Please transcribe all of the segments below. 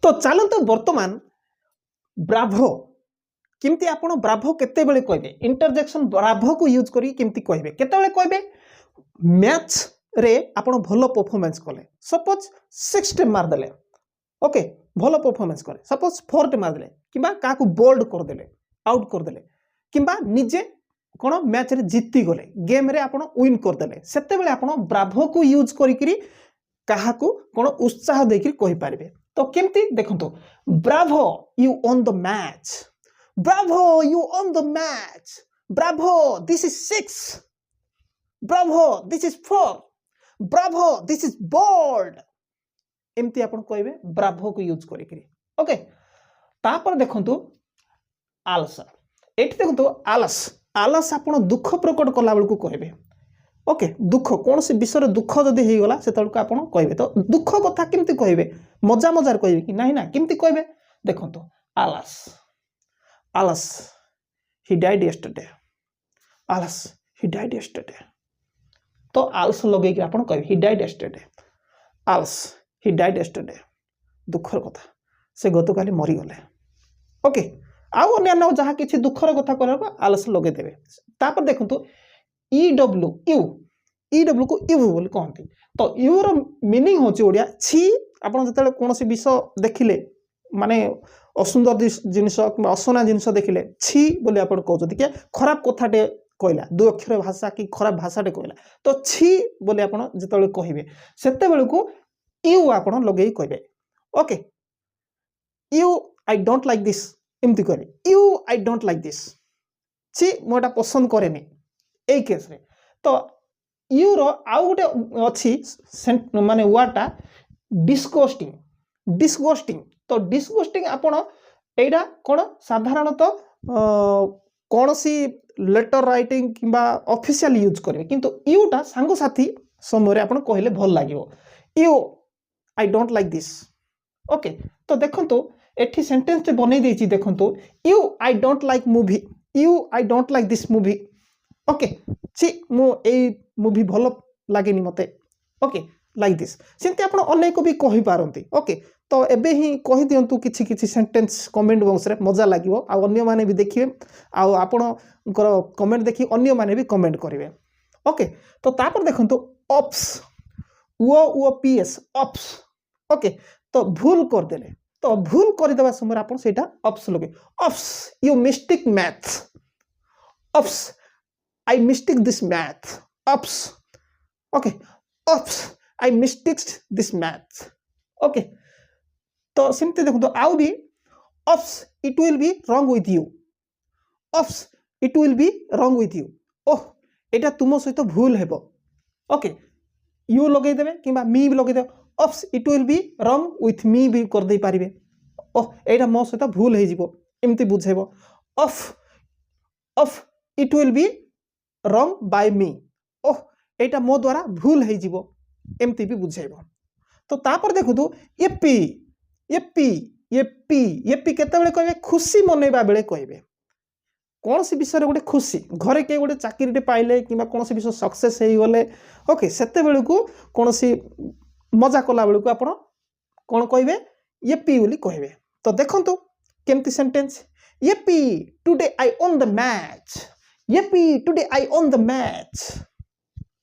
तो चलतु बर्तमान ब्राभो किमती आपण ब्राभो केते बेले कहबे इंटरजेक्शन ब्राभो को यूज करी किमती कहबे केते बेले कहबे मैच रे आपण भलो परफॉर्मेंस कले सपोज 6 मार देले ओके भलो परफॉर्मेंस करे सपोज 4 मार देले किबा का को बोल्ड कर देले आउट कर देले किबा निजे कोन मैच रे जीती गले गेम रे आपण विन कर देले सेते बेले आपण ब्राभो को यूज करी करी काहा को कोन उत्साह देकरी कहि पारबे तो केमती देखंतो bravo you on the match bravo you on the match bravo this is 6 bravo this is 4 bravo this is bowled एमती आपण कहबे ब्राभो को यूज करी करी ओके तापर देखंतो आलस एठी देखंतो आलस आलस आपण दुख प्रकट कला बेल को कहबे ओके दुख कौन से विषय दुख जदि हो गला से तळको आपण कहबे तो दुख कथा केमती कहबे मजा मजार कहबे कि नाही ना केमती कहबे देखंतो आलस आलस ही डाइड यस्टरडे आलस ही डाइड यस्टरडे तो आलस लगे कि आपण कहबे ही डाइड यस्टरडे आलस ही डाइड यस्टरडे दुखर कथा से गतकाली मरी गले ओके आउ अन्य जहाँ किसी दुखर कथा कहला आलस लगे देबे तापर देखंतो ईडब्ल्यू को इव बोली कहते तो यू रो मीनिंग होची ओडिया छी आपण जतले कोनोसी विषय देखिले माने असुंदर जिनिस कि असना जिनिस देखिले छी बोली आपण कहउछथि के खराब कथाटे कहला दु अक्षर भाषा कि खराब भाषाटे कहला तो छी बोली आपण जतले कहिबे सेते बेले को यू आपण लगेई कहबे okay you I don't like this एमती कहबे you I don't like this छी मोटा पसंद करेनी ए केस रे तो यू रो आउ गोटे अच्छी माने वाटा डिस्गस्टिंग डिस्गस्टिंग तो डिस्गस्टिंग आपण एडा कोन साधारणतः कौन सी लेटर राइटिंग किंबा ऑफिशियल यूज करेंगे किंतु यूटा सांग साथी समय आपण कहले भल लागिवो you I don't like this okay तो देखंतो एठी सेंटेंस ते बनै देछि देखंतो you I don't like movie you I don't like this movie okay सी मु ए मूवी भल लागेनी मते ओके लाइक दिस सेंते आपण अनेक भी कहि पारंती ओके तो एबे ही कहि दियंतु किछि किछि सेंटेंस कमेंट बॉक्स रे मजा लागिवो आ अन्य माने भी देखिबे आ आपण कमेंट देखि अन्य माने भी कमेंट करिवे ओके तो तापर देखंतु ऑप्स ओ पीएस ऑप्स ओके तो भूल कर देले तो भूल कर देबा समय आपण सेटा ऑप्स लगे ops you mistake math ops I mistake this math. Oops. Okay. Oops. I mistaked this math. Okay. तो सिंपली देखो तो आउ भी oops it will be wrong with you. Oops it will be wrong with you. ओह एटा तुम सहित भूल हेबो. Okay. You लगे देबे किबा मी भी लगे देबे oops it will be wrong with me भी कर दे पारिबे. ओह एटा मो सहित भूल हे जिवो. एमती बुझेबो. Oof it will be रंग बाय मी ओह एटा मो द्वारा भूल है जीवो एमती भी बुझेबो तो तापर देखु तो एपी एपी एपी एपी केते बेले कहबे खुशी मनेबा बेले कहबे कौन सी विषय गोटे खुशी घरे के गोटे चाकरीटे पाइले किंबा कौन सी विषय सक्सेस हो गले ओके सेते बेले को कौन सी मजा कला बेले को आपण कोन कहबे एपी बोली कहबे तो देखंतु केमती sentence AP today I own the match Yippee! Today I won the match.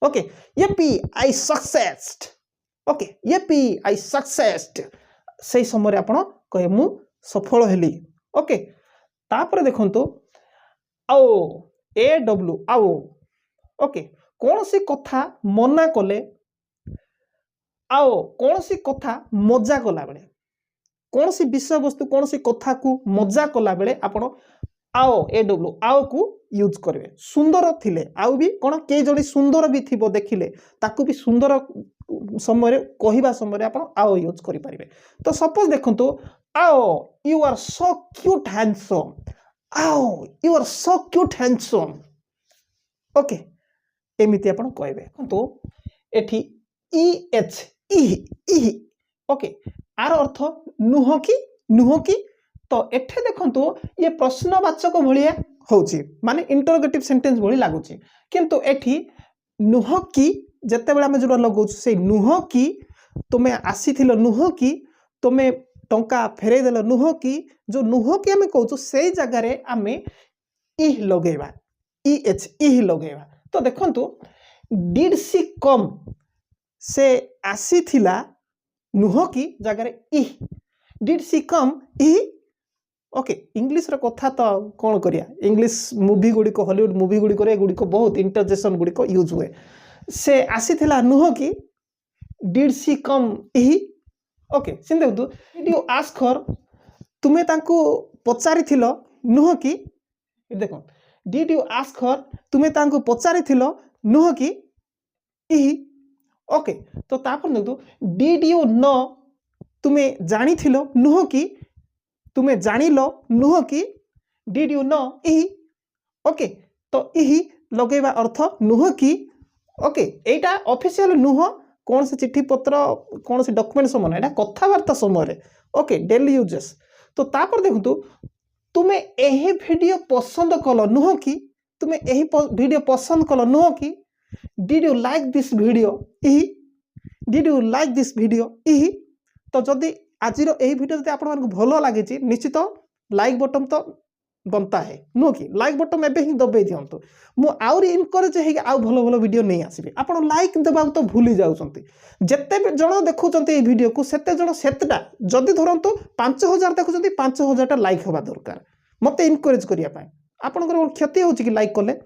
Okay. Yippee! I successed. Okay. Yippee! I successed. से समय आपण कहे मु सफल हेली. ओके. तापर देखंतो आओ ए डब्ल्यू आओ. ओके. कौन सी कथा मना कले आओ कौन सी कथा मजा कला बेले कौन सी विषय वस्तु कौन सी कथा को मजा कला बेले आपण आओ ए डब्ल्यू आओ को यूज करेंगे सुंदर थिले आउ भी कौन के जड़े सुंदर भी थी देखिले ताकू भी सुंदर समय कहवा समय आप आओ यूज करें तो सपोज देखो आओ you are so cute handsome आओ you are so cute handsome okay एमती आप कहे तो एठी इ एच इ ओके आर अर्थ नुह कि तो एठे देखंतु ये प्रश्नवाचक भलिया होची माने इंटरोगेटिव सेंटेंस भली लागुची किंतु एठी नुह कि जेते बेला हम जोड़ा लगौ से नुह कि तुमे आसीथिलो नुह कि तुमे टंका फेरई देल नुह कि जो नुह कि आम कहूँ से जगार आम इ लगेवा EH इ लगेवा तो देखंतु डिड सी कम से आसी थिला नुह कि जगार इ डिड सी कम इ ओके इंग्लिश रो कथा तो कौन करिया इंग्लिश मूवी गुड़िक हॉलीवुड मूवी गुड़िक गुड़िक बहुत इंटरजेक्शन गुड़िक यूज हुए से आसी थिला नुह कि डिड सी कम इ ओके सिन देखु डिड यू आस्क हर तुमे तांको पचारि थिलो नुह कि देखो डिड यू आस्क हर तुमे तांको पचारि थिलो नुह कि इ ओके तो तापर देखु डिड यू नो तुमे जानी थिलो नुह कि तुमे जानिलो नुह कि डिड यू नो इ ओके तो इ लगेवा अर्थ नुह कि ओके एटा ऑफिशियल नुह कौन से चिट्ठी पत्र कौन से डॉक्यूमेंट समय एटा कथावार्ता समय ओके डेली यूजेस तो तापर देखु तुमे एही वीडियो पसंद कल नुह कि तुमे एही वीडियो पसंद कल नुह कि did you like this video इ did you like this video इ तो जदि आज यही वीडियो जब आपको भल लगे निश्चित लाइक बटन तो बनता है नुह कि लाइक बटन एवं ही दबाई दिंतु मुझे इनकरेज हो भल भल वीडियो नहीं आसबि आप लाइक देवा तो भूली जाऊँच जिते जन देखुं वीडियो को सेते जन सेतटा जदि धरतु 5000 देखुं 5000 लाइक हवा दरकार मत इनकरेज करने आपंकर क्षति हो कि लाइक कले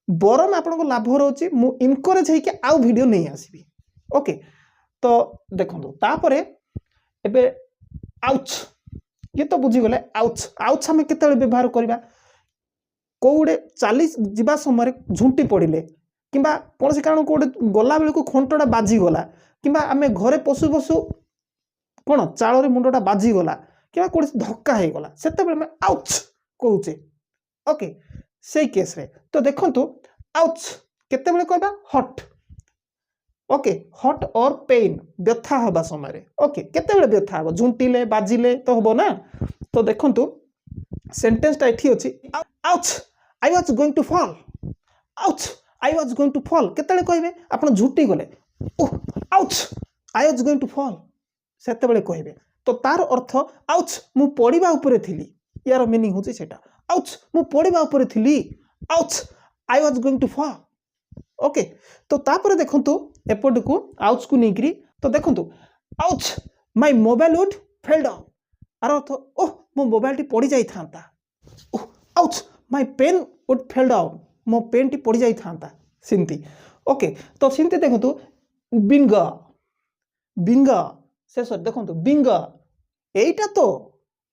बरम आप लाभ रोचे मुझे इनकरेज हो वीडियो नहीं आसबि ओके तो देखो तापर एबे आउच ये तो बुझीगले आउच आउच आम के व्यवहार करवा कौड़े चली जा समय झुंटी पड़े कि कौन से कारण कौटे गला बेलू खंटटा बाजीगला कि आम घरे पशु पशु कौन चाल मुंडा बाजीगला कि कौन धक्का हो गला से आउच कहे ओके से केस रे तो देखो आउच केते कहबा हट ओके हट और पेन व्यथा हवा समय ओके केते व्यथा हम झुंटिले बाजिले तो हम ना तो देखो सेंटेंसटा एठी अछि ouch I was going to fall ouch I was going to fall केते कहबे आपण झुटी गले oh ouch I was going to fall सेते बेले कहबे तो तार अर्थ आउच मु पड़िबा उपरे थिली यार मीनिंग होछि सेटा आउच मु पड़िबा उपरे थिली ouch I was going to fall okay तो तापर देखंतु एपट को आउच को नहीं तो देखंतु ouch my mobile would fell down or earth oh मो मोबाइल टी पड़ी जाई थांता oh ouch my pen would fell down मो पेन टी पड़ी जाई थांता सिंती ओके तो सिंती देखंतु बिंग बिंग से सर देखंतु बिंग एटा तो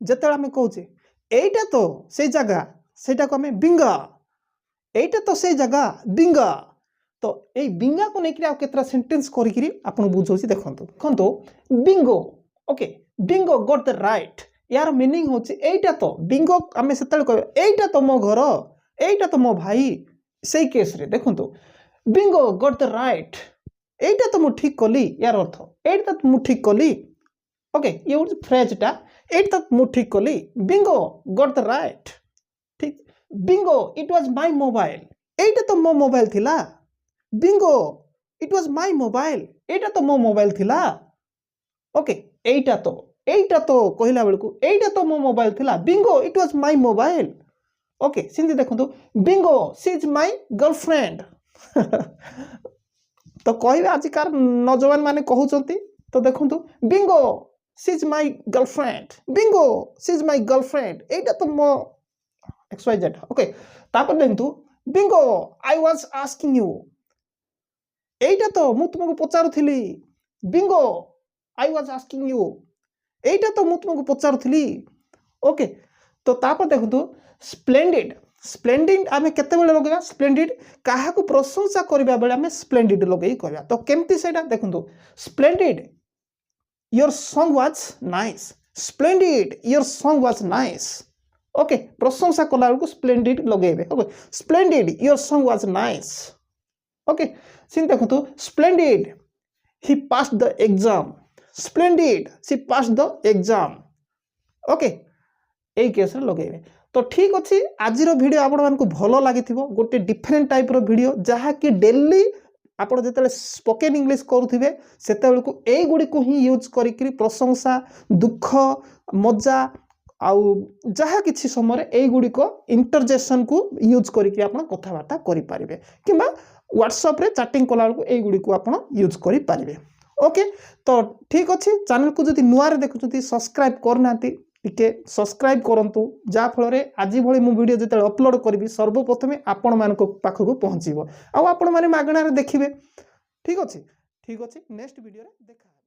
जते आमे कहूचे एटा तो से जगह सेटा को आमे बिंग एटा तो से जगह बिंग तो ये बिंगा को लेकर केतरा सेंटेंस करी आपन बुझौछि देखंतु देखंतु Bingo okay Bingo got the right यार मीनिंग होछि एटा तो बिंगो आमे सेतल कहबे एटा तो मो घर एटा तो मो भाई सेई केस रे देखंतु बिंगो गॉट द राइट एटा तो मु ठीक कली यार अर्थ एटा तो मु ठीक कली ओके ये होछि फ्रेजटा एटा तो मु ठीक कली बिंगो गॉट द राइट ठीक Bingo it was my mobile एटा तो मो मोबाइल थिला bingo it was my mobile एटा तो मो मोबाइल थिला ओके एटा तो कहला बेलू एटा तो मो मोबाइल थिला bingo it was my mobile okay सिंधी देखंतु bingo she is my girlfriend तो कहबे आजिकार नौजवान माने कहउचंती तो देखंतु bingo she is my girlfriend bingo she is my girlfriend एटा तो मो XYZ ओके तापर देखंतु bingo I was asking you एटा तो मु तुमको पचारुथिली bingo I was asking you एटा तो मु तुमको पचारुथिली ओके तो तापर देखंतु स्प्लेंडेड स्प्लेंडेड आमे केते बेले लगेबा स्प्लेंडेड काहा को प्रशंसा करबा बेले आमे स्प्लेंडेड लगेई करबा तो केमती सेटा देखंतु splendid your song was nice splendid your song was nice okay प्रशंसा कला बेलू स्प्लेंडेड लगेबे okay splendid your song was nice okay सिन देखो splendid he passed the exam splendid she passed the exam okay यही केस लगे तो ठीक अच्छे आज वीडियो आपण मानक भल लगी गोटे डिफरेंट टाइप वीडियो जहाँ कि डेली आप जिते स्पोकन इंग्लिश करुवे से गुड़ी को ही यूज करी प्रशंसा दुख मजा आउ जहाँ किसी समय युड़िक इंटरजेक्शन को यूज करके आप कथबार्ता करें कि व्हाट्सएप रे चैटिंग कला युड़ी को आप यूज करें। ओके तो ठीक अच्छे चैनल को जब नुआ देखुं सब्सक्राइब करना टिके सब्सक्राइब करूँ जहाँफल आज भाई मु वीडियो जो अपलोड करी सर्वप्रथमे आपण मान पाखक पहुँचो आपण मैंने मागणार देखिए। ठीक अच्छे नेक्स्ट वीडियो देखा।